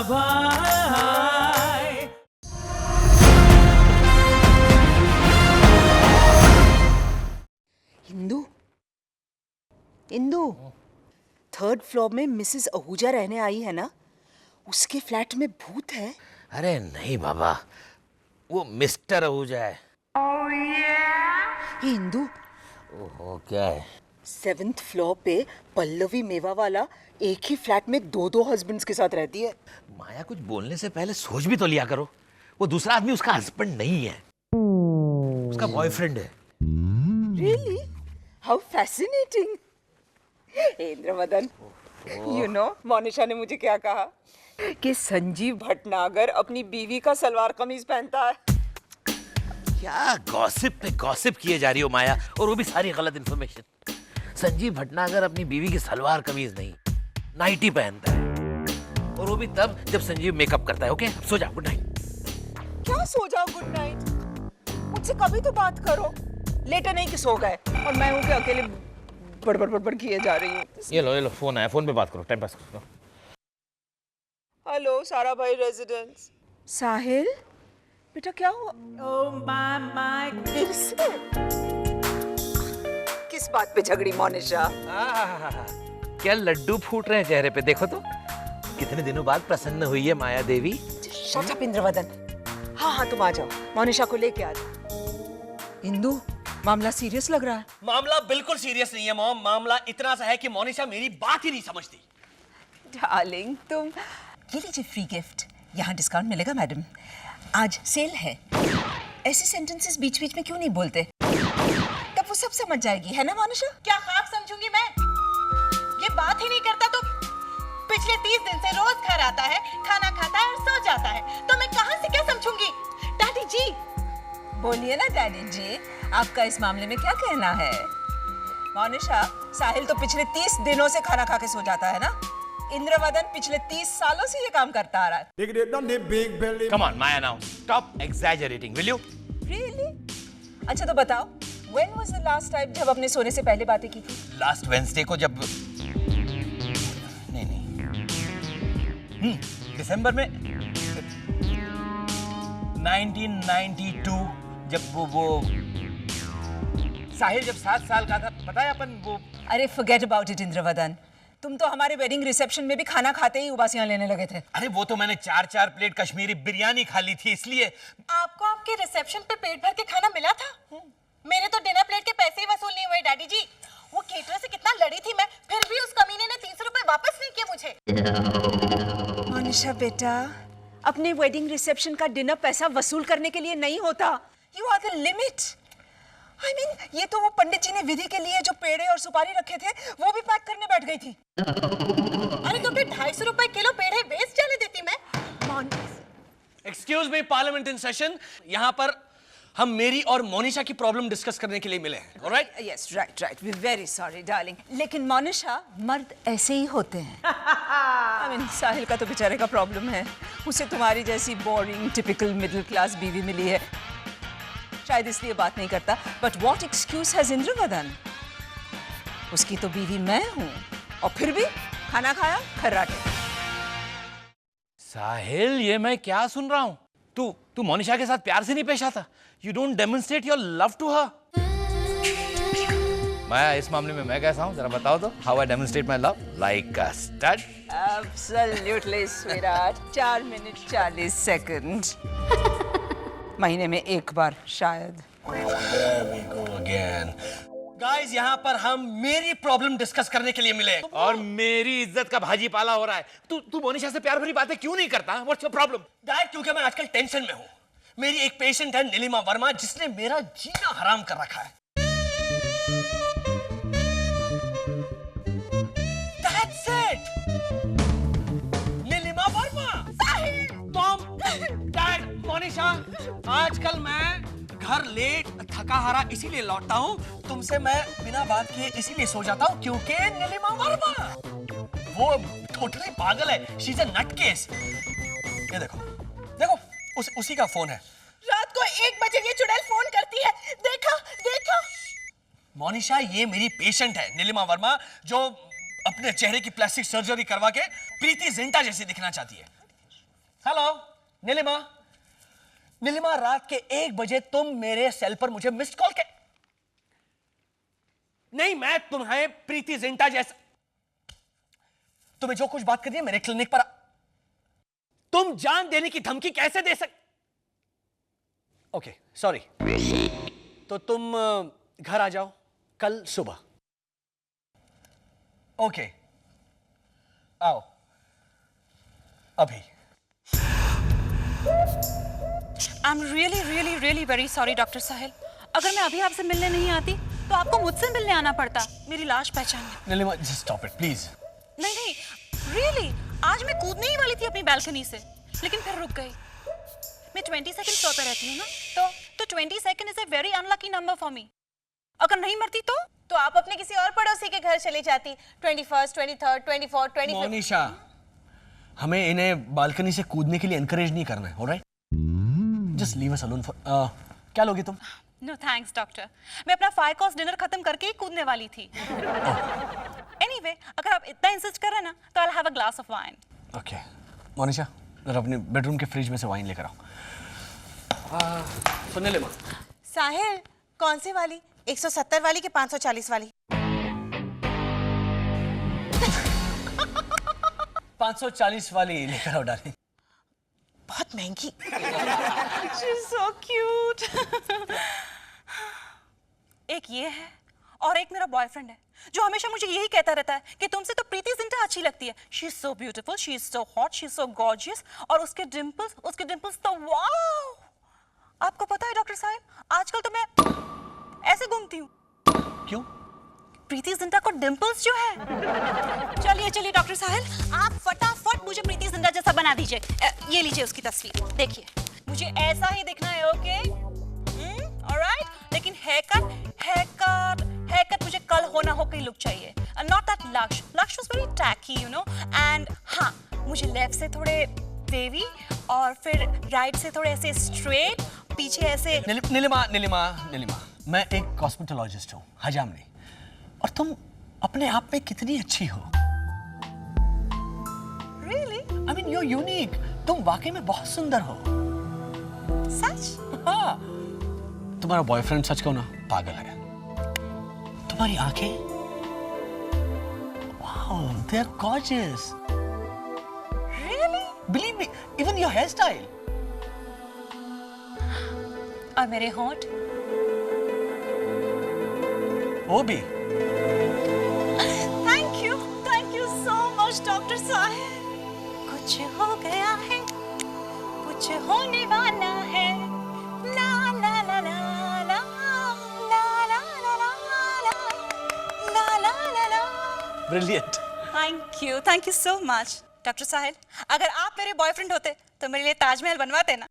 भाई। Indu, Indu, third floor में Mrs Ahuja रहने आई है ना? उसके फ्लैट में भूत है? अरे नहीं बाबा, वो मिस्टर आहूजा है। ये इंदु, ओहो, क्या है? 7th फ्लोर पे पल्लवी मेवा वाला एक ही फ्लैट में दो हस्बैंड्स के साथ रहती है। माया, कुछ बोलने से पहले सोच भी तो लिया करो। वो दूसरा आदमी उसका हस्बैंड नहीं है, उसका बॉयफ्रेंड है। Really? How fascinating! Indravadan, you know, Monisha ने मुझे क्या कहा कि संजीव भटनागर अपनी बीवी का सलवार कमीज पहनता है। क्या गॉसिप पे गॉसिप किए जा रही हो माया, और वो भी सारी गलत इंफॉर्मेशन। संजीव भटनागर अपनी बीवी की सलवार कमीज नहीं, नाइटी पहनता है, और वो भी तब जब संजीव मेकअप करता है। ओके, अब सो जाओ, गुड नाइट। क्या सो जाओ, गुड नाइट? मुझसे कभी तो बात करो। लेटर नहीं कि सो गए और मैं हूँ कि अकेले बड़बड़ किए जा रही हूँ। ये लो फोन आया, फोन पे बात करो, टाइम पास करो। हेलो सारा भाई रेजिडेंस। साहिल बेटा, क्या हुआ? Oh my फिर से किस बात पे झगड़ी मोनिशा? क्या लड्डू फूट रहे हैं चेहरे पे, देखो तो। कितने दिनों बाद प्रसन्न हुई है माया देवी। Shut up Indravadan. हाँ तुम आ जाओ, मोनिशा को लेके आ जाओ। इंदु, मामला सीरियस लग रहा है। मामला बिल्कुल सीरियस नहीं है मॉम। मामला इतना सा है कि मोनिशा मेरी बात ही नहीं समझती। डार्लिंग, तुम ये लीजिए फ्री गिफ्ट। यहाँ डिस्काउंट मिलेगा मैडम, आज सेल है। ऐसे सेंटेंसेस बीच बीच में क्यों नहीं बोलते? तब वो सब समझ जाएगी, है ना मोनिशा? क्या खाक समझूंगी मैं? ये बात ही नहीं करता तो पिछले 30 दिन से रोज घर आता है, खाना खाता है और सो जाता है, तो मैं कहाँ से क्या समझूंगी? डैडी जी, बोलिए ना डैडी जी, आपका इस मामले में क्या कहना है? मोनिशा, साहिल तो पिछले 30 दिनों से खाना खा के सो जाता है ना? इंद्रवदन पिछले 30 सालों से ये काम करता आ रहा है। Come on, Maya, now stop exaggerating, will you? Really? अच्छा तो बताओ, when was the last time जब अपने सोने से पहले बातें की थी? लास्ट वेडनेसडे को जब नहीं दिसंबर में 1992 जब वो साहिल जब 7 साल का था, पता है अपन वो। अरे forget about it इंद्रवदन, तुम तो हमारे वेडिंग रिसेप्शन में भी खाना खाते ही उबासियां लेने लगे थे। अरे वो तो मैंने 4 प्लेट कश्मीरी बिरयानी खा ली थी, इसलिए। आपको आपके रिसेप्शन पे पेट भर के खाना मिला था? मेरे तो डिनर प्लेट के पैसे ही वसूल नहीं हुए डैडी जी। वो केटरर से कितना लड़ी थी मैं, फिर भी उस कमीने ने 300 रुपए वापस नहीं किए मुझे। मोनिशा बेटा, अपने वेडिंग रिसेप्शन का डिनर पैसा वसूल करने के लिए नहीं होता। You are the limit. I mean, ये तो वो पंडित जी ने विधि के लिए जो पेड़े और सुपारी रखे थे, वो भी पैक करने बैठ गई थी। अरे तो फिर 250 रुपए किलो पेड़े वेस्ट जाने देती मैं। Excuse me, parliament in session. यहाँ पर हम मेरी और मोनिशा की प्रॉब्लम डिस्कस करने के लिए मिले हैं। Alright? Yes, right. We're very sorry, darling. लेकिन मोनिशा, मर्द ऐसे ही होते हैं। I mean, साहिल का तो बेचारे का प्रॉब्लम है। उसे तुम्हारी जैसी बोरिंग, टिपिकल मिडिल क्लास बीवी मिली है। शायद इसलिए बात नहीं करता। But what excuse has Indravadan? उसकी तो बीवी मैं हूँ, और फिर भी खाना खाया खर्राटे। साहिल, ये मैं क्या सुन रहा हूँ? तू मोनिशा के साथ प्यार से नहीं पेश आता। You don't demonstrate your love to her. माया, इस मामले में मैं कैसा हूँ, जरा बताओ तो। How I demonstrate my love? Like a stud. Absolutely, sweetheart. 4 minute 40 second. महीने में एक बार शायद। There we go again. Guys, यहाँ पर हम मेरी प्रॉब्लम डिस्कस करने के लिए मिले। और मेरी इज्जत का भाजी पाला हो रहा है। तू मोनिशा से प्यार भरी बातें क्यों नहीं करता? What's your problem? डायरेक्ट क्योंकि मैं आजकल टेंशन में हूँ। मेरी एक पेशेंट है नीलिमा वर्मा, जिसने मेरा जीना हराम कर रखा है। That's it. Nilima Verma. Tom, dad, Monisha, आजकल मैं घर लेट थका हारा इसीलिए लौटता हूँ। तुमसे मैं बिना बात किए इसीलिए सो जाता हूँ क्योंकि नीलिमा वर्मा वो टोटली पागल है। She is a nutcase. ये देखो उसी का फोन है। रात को 1 बजे ये चुड़ैल फोन करती है। देखा? मोनिशा, ये मेरी पेशेंट है नीलिमा वर्मा, जो अपने चेहरे की प्लास्टिक सर्जरी करवा के प्रीति जिंटा जैसी दिखना चाहती है। हेलो नीलिमा, नीलिमा रात के 1 बजे तुम मेरे सेल पर मुझे मिस्ड कॉल के नहीं, मैं तुम्हें प्रीति जिंटा जैसा, तुम्हें जो कुछ बात करनी है मेरे क्लिनिक पर तुम जान देने की धमकी कैसे दे ओके सॉरी। तो तुम घर आ जाओ कल सुबह। ओके आओ अभी। I am really very sorry doctor Sahil. अगर मैं अभी आपसे मिलने नहीं आती तो आपको मुझसे मिलने आना पड़ता मेरी लाश पहचानने। Nilima just stop it please. नहीं रियली आज मैं कूदने ही वाली थी अपनी बालकनी से, लेकिन फिर रुक गई। मैं 22nd फ्लोर पे रहती हूँ ना, तो 22nd is a very unlucky number for me. अगर नहीं मरती तो आप अपने किसी और पड़ोसी के घर चली जाती। 21st, 23rd, 24th, 25th। Monisha, हमें इन्हें बालकनी से कूदने के लिए एनकरेज नहीं करना है, alright? Just leave us alone for क्या लोगी तुम? नो थैंक्स डॉक्टर, मैं अपना 5 कोर्स डिनर खत्म करके ही कूदने वाली थी। एनीवे, अगर आप इतना इंसिस्ट कर रहे हैं ना तो I will have a glass of wine. Okay Monisha, जरा अपने बेडरूम के फ्रिज में से वाइन लेकर आओ। सुनने ले माँ। साहिल, कौन सी वाली? 170 वाली कि 540 वाली? 540 वाली लेकर आओ डार्लिंग। बहुत महंगी। She's so cute. एक ये है और एक मेरा बॉयफ्रेंड है जो हमेशा मुझे यही कहता रहता है कि तुमसे तो प्रीति जिंटा अच्छी लगती है। She is so beautiful, she is so hot, she is so gorgeous। और उसके डिंपल्स तो वाओ। आपको पता है डॉक्टर साहब, आजकल तो मैं ऐसे घूमती हूँ। क्यों? प्रीति जिंटा को डिंपल्स जो है। चलिए डॉक्टर साहिल, आप फटाफट मुझे प्रीति जिंटा जैसा बना दीजिए। ये लीजिए उसकी तस्वीर, देखिए मुझे ऐसा ही दिखना है। ओके ऑलराइट, लेकिन हेयरकट मुझे कल होना हो लुक चाहिए। Not that Lakshya was very tacky you know. And हाँ, मुझे लेफ्ट से थोड़े वेवी और फिर राइट से थोड़े ऐसे स्ट्रेट, पीछे ऐसे। नीलिमा, मैं एक कॉस्मेटोलॉजिस्ट हूँ, हजाम नहीं। और तुम अपने आप में कितनी अच्छी हो। Really? I mean, you're unique. तुम वाकई में बहुत सुंदर हो। सच? हाँ। तुम्हारा बॉयफ्रेंड सच कहूँ ना पागल है। तुम्हारी आंखें, wow, they're gorgeous. Really? Believe me, even your hairstyle. और मेरे होंठ? वो भी। Thank you so much doctor साहब। कुछ हो गया है, कुछ होने वाला है। ला ला ला ला ला ला ला ला ला ला ला ला। Brilliant. Thank you so much doctor Sahil. अगर आप मेरे बॉयफ्रेंड होते तो मेरे लिए ताजमहल बनवाते ना।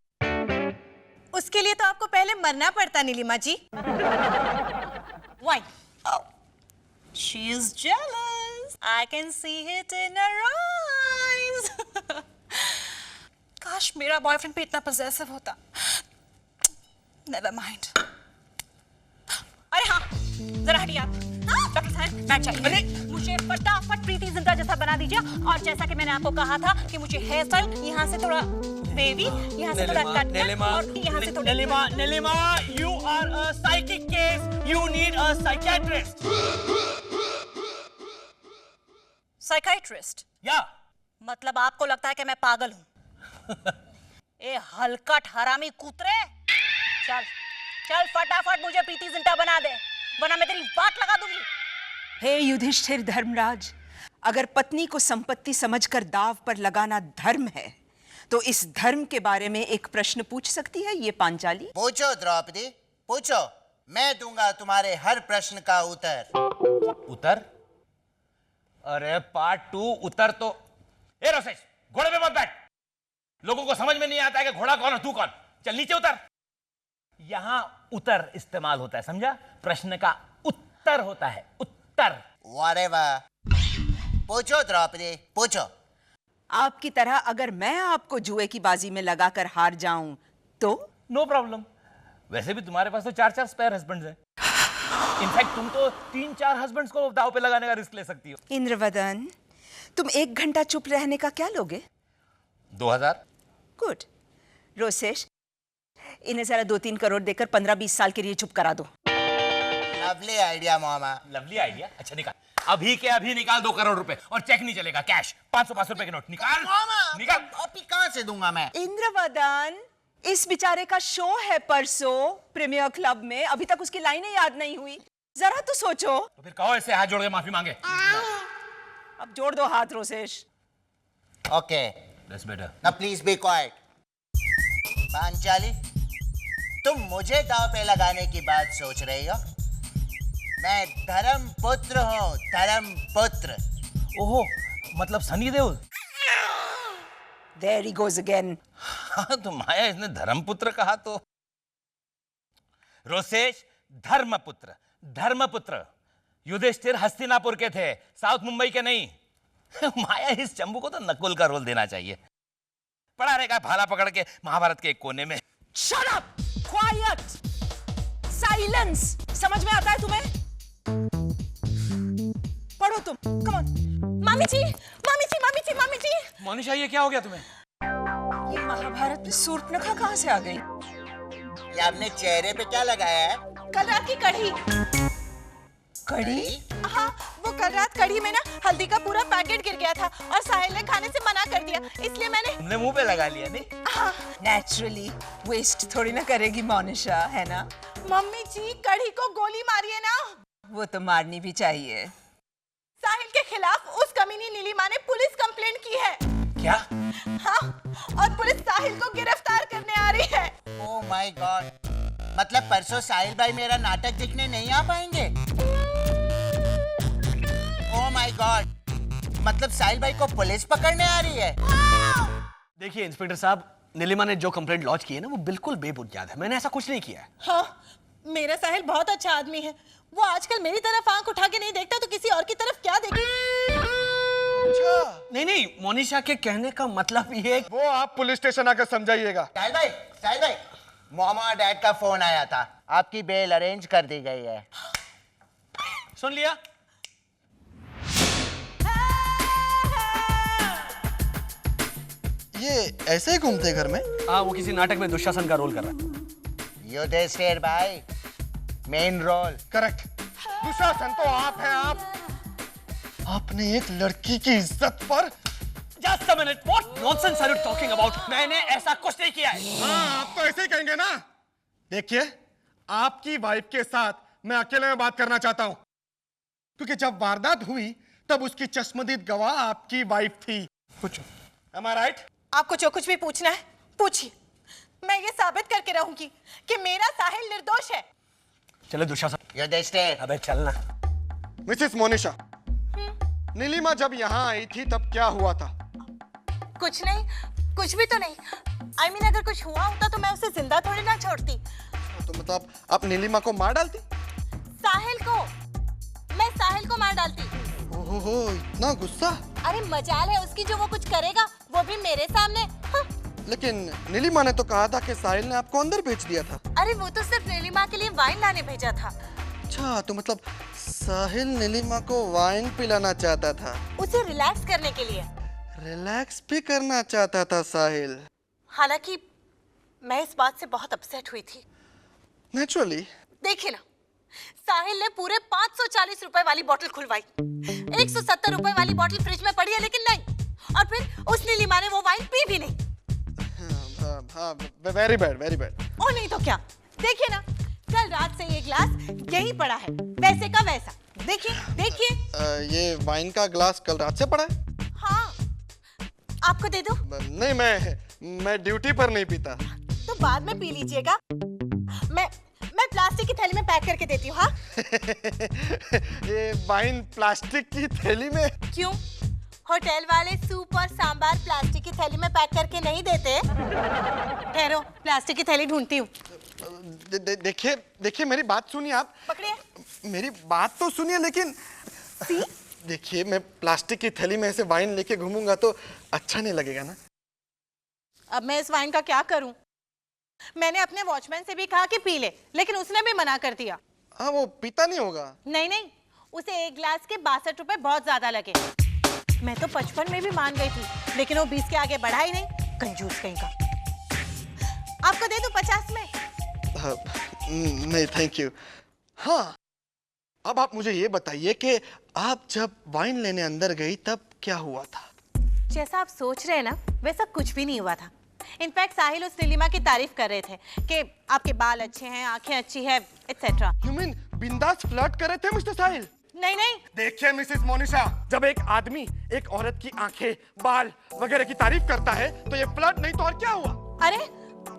उसके लिए तो आपको पहले मरना पड़ता नीलिमा जी। Why? Oh, she is jealous. I can see it in her eyes. काश मेरा बॉयफ्रेंड भी इतना possessive होता। Never mind. अरे हाँ, जरा हटिए आप। डॉक्टर साहब, मैं चाहिए। मुझे फटाफट प्रीति जिंटा जैसा बना दीजिए। और जैसा कि मैंने आपको कहा था कि मुझे हेयर स्टाइल यहाँ से थोड़ा बेबी, यहाँ से थोड़ा कट और यहाँ से थोड़ा। Nilima, you are a psychic case. You need a psychiatrist. Psychiatrist? Yeah. मतलब आपको लगता है कि मैं पागल हूँ? ए हलकट हरामी कुतरे, चल फटाफट मुझे प्रीति जिंटा बना दे, वरना मैं तेरी वाट लगा दूंगी। हे युधिष्ठिर धर्मराज, अगर पत्नी को संपत्ति समझकर दाव पर लगाना धर्म है तो इस धर्म के बारे में एक प्रश्न पूछ सकती है ये पांचाली? पूछो द्रौपदी, पूछो। मैं दूंगा तुम्हारे हर प्रश्न का उत्तर। अरे पार्ट 2 उत्तर तो। ए रोसेश, घोड़े पे मत बैठ। लोगों को समझ में नहीं आता है कि घोड़ा कौन और तू कौन। चल नीचे उतर। यहां उत्तर इस्तेमाल होता है, समझा? प्रश्न का उत्तर होता है, उत्तर। Whatever. पूछो द्रौपदी, पूछो। आपकी तरह अगर मैं आपको जुए की बाजी में लगाकर हार जाऊं तो? No problem. वैसे भी तुम्हारे पास तो 4-4 स्पेयर हस्बैंड्स हैं। इनफैक्ट तुम तो 3-4 हस्बैंड्स को दाव पे लगाने का रिस्क ले सकती हो। इंद्रवदन, तुम 1 घंटा चुप रहने का क्या लोगे? 2000। गुड। रोसेश, इन्हें जरा 2-3 करोड़ देकर 15-20 साल के लिए चुप करा दो। लवली आइडिया मामा। Lovely idea. अच्छा निकाल, अभी के अभी निकाल 2 करोड़ रुपए, और चेक नहीं चलेगा, कैश 500 रुपए के नोट निकाल। निकाल। अभी कहाँ से दूंगा मैं? इंद्रवदन, इस बेचारे का शो है परसों प्रीमियर क्लब में, अभी तक उसकी लाइनें याद नहीं हुई। जरा तो सोचो। तो फिर कहो ऐसे हाथ जोड़ के माफी मांगे। अब जोड़ दो हाथ Rosesh. Okay, That's better. now please be quiet. Panchali, तुम मुझे दांव पे लगाने की बात सोच रही हो? मैं धर्मपुत्र हूँ, धर्मपुत्र। ओहो, मतलब Sunny Deol. There he goes again. हाँ तो माया इसने धर्मपुत्र कहा तो। रोसेश धर्मपुत्र, धर्मपुत्र। युधिष्ठिर हस्तिनापुर के थे, साउथ मुंबई के नहीं। माया इस चंबू को तो नकुल का रोल देना चाहिए। पड़ा रहेगा भाला पकड़ के महाभारत के एक कोने में। Shut up! Quiet! Silence! समझ में आता है तुम्हें? पढ़ो तुम, come on. मामी जी, मामी जी, मामी जी, मामी जी। मोनिशा ये क्या हो गया तुम्हें? ये महाभारत में सूर्पनखा कहाँ से आ गई? ये आपने चेहरे पे क्या लगाया है? कल रात की कढ़ी। कड़ी? हाँ, वो कल रात कढ़ी में ना हल्दी का पूरा पैकेट गिर गया था और साहिल ने खाने से मना कर दिया, इसलिए मैंने। तुमने मुंह पे लगा लिया नहीं? Naturally, waste थोड़ी ना करेगी मोनिशा, है ना? मम्मी जी, कढ़ी को गोली मारिए ना। वो तो मारनी भी चाहिए। साहिल के खिलाफ उस कमीनी नीलिमा ने पुलिस कंप्लेंट की है। क्या? हाँ, और पुलिस साहिल को गिरफ्तार करने आ रही है। ओह माय गॉड, मतलब परसों साहिल भाई मेरा नाटक देखने नहीं आ पाएंगे? ओह माय गॉड, मतलब साहिल भाई को पुलिस पकड़ने आ रही है? देखिए इंस्पेक्टर साहब, नीलिमा ने जो कंप्लेंट लॉन्च की है ना, वो बिल्कुल बेबुनियाद है। मैंने ऐसा कुछ नहीं किया है। हाँ, मेरा साहिल बहुत अच्छा आदमी है। वो आजकल मेरी तरफ आंख उठा के नहीं देखता तो किसी और की तरफ क्या देखे? नहीं नहीं, मोनिशा के कहने का मतलब ये है। वो आप पुलिस स्टेशन आकर समझाइएगा। साहिल भाई, मोहम्मद डैड का फोन आया था, आपकी बेल अरेंज कर दी गई है। सुन लिया? ये ऐसे ही घूमते घर में? हाँ, वो किसी नाटक में दुशासन का रोल कर रहा है। युधिष्ठिर भाई, मेन रोल। करेक्ट। दुशासन तो आप हैं। आप आपने एक लड़की की इज्जत पर। Just a minute, what nonsense are you talking about? मैंने ऐसा कुछ नहीं किया है। हाँ, आप तो ऐसे ही कहेंगे ना। देखिए, आपकी वाइफ के साथ मैं अकेले में बात करना चाहता हूँ, क्योंकि जब वारदात हुई तब उसकी चश्मदीद गवाह आपकी वाइफ थी। पूछो, am I right? आपको जो कुछ भी पूछना है पूछिए। मैं ये साबित करके रहूंगी कि मेरा साहिल निर्दोष है। चलो दुशासन। युधिष्ठिर, अबे चलना। मिसेस मोनिशा, नीलिमा जब यहाँ आई थी तब क्या हुआ था? कुछ नहीं, कुछ भी तो नहीं। I mean, अगर कुछ हुआ होता तो मैं उसे जिंदा थोड़ी ना छोड़ती। तो मतलब आप नीलिमा को मार डालती? साहिल को, मैं साहिल को मार डालती। ओहो, इतना गुस्सा? अरे मजाल है उसकी जो वो कुछ करेगा, वो भी मेरे सामने। हाँ। लेकिन नीलिमा ने तो कहा था कि साहिल ने आपको अंदर भेज दिया था। अरे वो तो सिर्फ नीलिमा के लिए वाइन लाने भेजा था। अच्छा, तो मतलब साहिल नीलिमा को वाइन पिलाना चाहता था? उसे रिलैक्स करने के लिए। रिलैक्स भी करना चाहता था साहिल? हालांकि मैं इस बात से बहुत अपसेट हुई थी। नेचुरली। देखिए ना, साहिल ने पूरे 540 रुपए वाली बोतल खुलवाई, 170 रुपए वाली बोतल फ्रिज में पड़ी है लेकिन नहीं, और फिर उस नीलिमा ने वो वाइन पी भी नहीं। हाँ, वेरी बैड, वेरी बैड। और नहीं तो क्या, देखिए ना, कल रात से ये ग्लास यही पड़ा है, वैसे का वैसा। देखिए देखिए। ये वाइन का ग्लास कल रात से पड़ा है? हाँ, आपको दे दो? नहीं, मैं ड्यूटी पर नहीं पीता। तो बाद में पी लीजिएगा। मैं प्लास्टिक की थैली में पैक करके देती हूँ। हाँ? ये वाइन प्लास्टिक की थैली में? क्यों? होटल वाले सूप और सांबार प्लास्टिक की थैली में पैक करके नहीं देते? ठहरो, प्लास्टिक की थैली ढूंढती हूँ। देखिए मेरी बात सुनिए आप। पकड़िए। मेरी बात तो सुनिए, लेकिन देखिए, मैं प्लास्टिक की थैली में ऐसे वाइन लेके घूमूंगा तो अच्छा नहीं लगेगा ना। अब मैं इस वाइन का क्या करूं? मैंने अपने वॉचमैन से भी कहा कि पी ले, लेकिन उसने भी मना कर दिया। हाँ, वो पीता नहीं होगा। नहीं, उसे एक ग्लास के 62 रुपए बहुत ज्यादा लगे। मैं तो 55 में भी मान गई थी, लेकिन वो 20 के आगे बढ़ा ही नहीं। कंजूस कहीं का। आपको दे दूं 50 में? नहीं थैंक यू। हाँ, अब आप मुझे ये बताइए कि आप जब वाइन लेने अंदर गई तब क्या हुआ था? जैसा आप सोच रहे हैं ना, वैसा कुछ भी नहीं हुआ था। इनफैक्ट साहिल उस नीलिमा की तारीफ कर रहे थे कि आपके बाल अच्छे हैं, आंखें अच्छी है, एटसेट्रा। यू मीन बिंदास फ्लर्ट कर रहे थे मिस्टर साहिल? नहीं नहीं, देखिए मिसेस मोनिशा, जब एक आदमी एक औरत की आंखें, बाल वगैरह की तारीफ करता है तो ये फ्लर्ट नहीं तो और क्या हुआ? अरे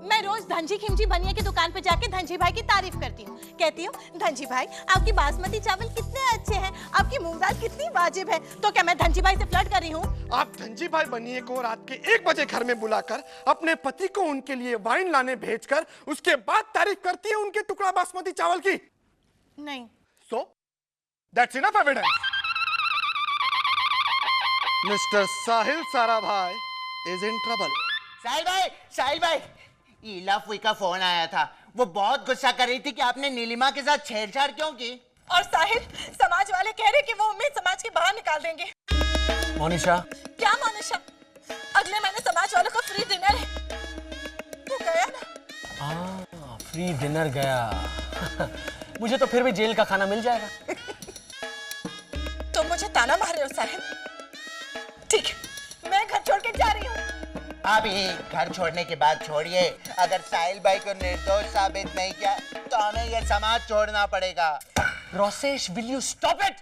मैं रोज धनजी खिमजी बनिया की दुकान पे जाके धनजी भाई की तारीफ करती हूँ। कहती हूँ, धनजी भाई आपकी बासमती चावल कितने अच्छे हैं, आपकी मूंग दाल कितनी वाजिब है। तो क्या मैं धनजी भाई से फ्लर्ट कर रही हूँ? आप धनजी भाई बनिए को रात के 1 बजे घर में बुलाकर अपने पति को उनके लिए वाइन लाने भेजकर उसके बाद तारीफ करती है उनके टुकड़ा बासमती चावल की? नहीं। So that's enough evidence. Mr. Sahil Sarabhai is in trouble. साहिल भाई, ईला फुई का फोन आया था। वो बहुत गुस्सा कर रही थी कि आपने नीलिमा के साथ छेड़छाड़ क्यों की। और साहिल, समाज वाले कह रहे कि वो हमें समाज के बाहर निकाल देंगे। मोनिशा, क्या मोनिशा? अगले महीने समाज वालों को फ्री डिनर है। वो गया ना? फ्री डिनर गया। मुझे तो फिर भी जेल का खाना मिल जाएगा। तुम मुझे ताना मार रहे हो साहिल? ठीक है, मैं घर छोड़ के जा रही हूँ। अभी घर छोड़ने की बात छोड़िए, अगर साहिल भाई को निर्दोष साबित नहीं किया तो हमें ये समाज छोड़ना पड़ेगा। Rosesh, will you stop it?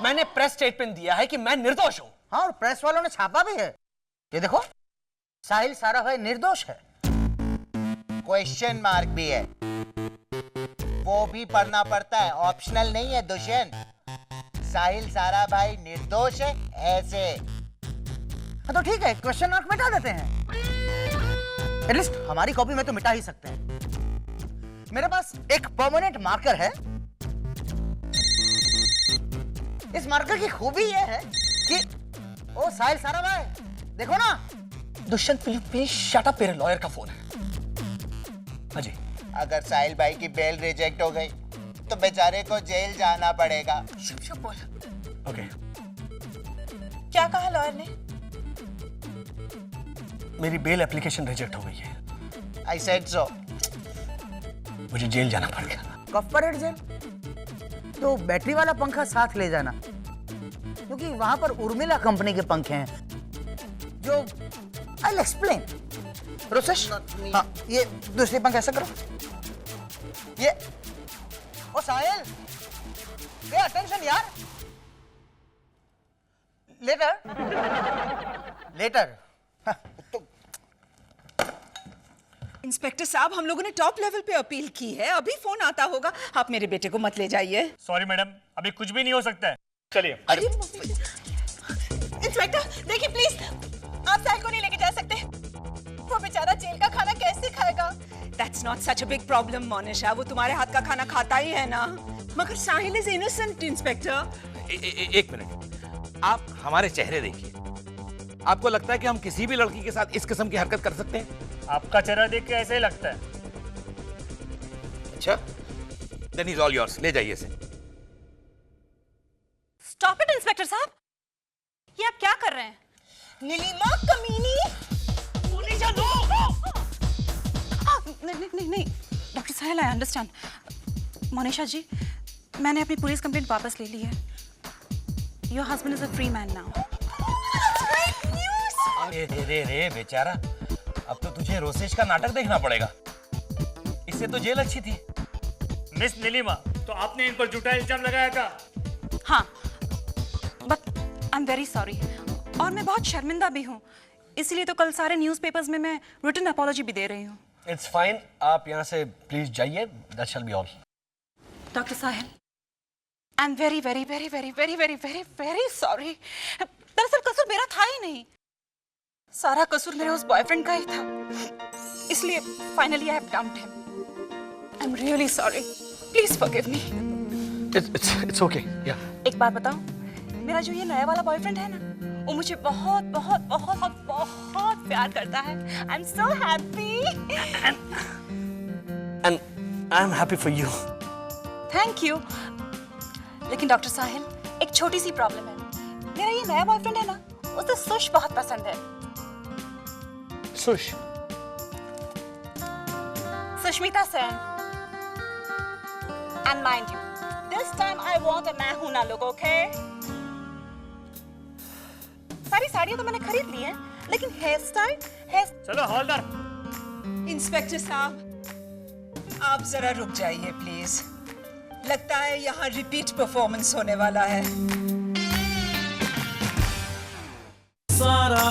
मैंने प्रेस स्टेटमेंट दिया है कि मैं निर्दोष हूँ। हाँ, और प्रेस वालों ने छापा भी है। ये देखो, साहिल साराभाई निर्दोष है। क्वेश्चन मार्क भी है, वो भी पढ़ना पड़ता है, ऑप्शनल नहीं है दुष्यंत। साहिल साराभाई निर्दोष है ऐसे। हाँ तो ठीक है, क्वेश्चन मार्क मिटा देते हैं। एटलीस्ट हमारी कॉपी में तो मिटा ही सकते हैं। मेरे पास एक परमानेंट मार्कर है। इस मार्कर की खूबी यह है कि ओ साहिल साराभाई, देखो ना। दुष्यंत, प्लीज शट अप, मेरे लॉयर का फोन है। अजय, अगर साहिल भाई की बेल रिजेक्ट हो गई तो बेचारे को जेल जाना पड़ेगा। चुप चुप बोल। ओके। क्या कहा लॉयर ने? मेरी बेल एप्लीकेशन रिजेक्ट हो गई है। I said so. मुझे जेल जाना पड़ेगा। Corporate jail? तो बैटरी वाला पंखा साथ ले जाना, क्योंकि वहां पर उर्मिला कंपनी के पंखे हैं जो आई विल एक्सप्लेन। रोसेश, हाँ, ये दूसरी पंखा ऐसा करो। ये ओ साहिल, पे अटेंशन यार। लेटर तो इंस्पेक्टर साहब, हम लोगों ने टॉप लेवल पे अपील की है, अभी फोन आता होगा। आप मेरे बेटे को मत ले जाइए। सॉरी मैडम, अभी कुछ भी नहीं हो सकता है। चलिए। अरे इंस्पेक्टर देखिए प्लीज, आप साहिल को नहीं लेके जा सकते। वो बेचारा जेल का खाना कैसे खाएगा? That's not such a big problem, Monisha. वो तुम्हारे हाथ का खाना खाता ही है ना। मगर साहिल इज इनोसेंट, इंस्पेक्टर। एक मिनट, आप हमारे चेहरे देखिए। आपको लगता है कि हम किसी भी लड़की के साथ इस किस्म की हरकत कर सकते हैं? आपका चेहरा देख के ऐसे ही लगता है। अच्छा, then is all yours. ले जाइए इसे। स्टॉप इट इंस्पेक्टर साहब, ये आप क्या कर रहे हैं? नीलिमा कमीनी। नहीं doctor Sahil, I understand. Monisha ji, मैंने अपनी पुलिस कंप्लेंट वापस ले ली है। Your husband is a free man now. रे बेचारा, अब तो तुझे रोसेश का नाटक देखना पड़ेगा। इससे तो जेल अच्छी थी। मिस नीलिमा, तो आपने इन पर झूठा इल्जाम लगाया था? हाँ, but I am very sorry, और मैं बहुत शर्मिंदा भी हूँ। इसीलिए तो कल सारे न्यूज़पेपर्स में मैं रिटन अपॉलॉजी भी दे रही हूँ। इट्स फाइन, आप यहाँ से प्लीज जाइए। That shall be all. Doctor Sahil, I am very very very very very very very very sorry. दरअसल कसूर मेरा था ही नहीं, सारा कसूर मेरे उस बॉयफ्रेंड का ही था। इसलिए finally I have dumped him. I am really sorry, please forgive me. It's okay. या एक बात बताओ, मेरा जो ये नया वाला बॉयफ्रेंड है ना, वो मुझे बहुत बहुत बहुत बहुत प्यार करता है। I am so happy. And I am happy for you. Thank you. लेकिन डॉक्टर साहिल, एक छोटी सी प्रॉब्लम है। मेरा ये नया बॉयफ्रेंड है ना, उसे सुश बहुत पसंद है। Sush? Sushmita Sen. And mind you, this time I want a मैं हूं ना look, okay? सारी साड़ियां तो मैंने खरीद ली हैं, लेकिन हेयर स्टाइल चलो हवलदार। इंस्पेक्टर साहब, आप जरा रुक जाइए प्लीज। लगता है यहाँ रिपीट परफॉर्मेंस होने वाला है। सारा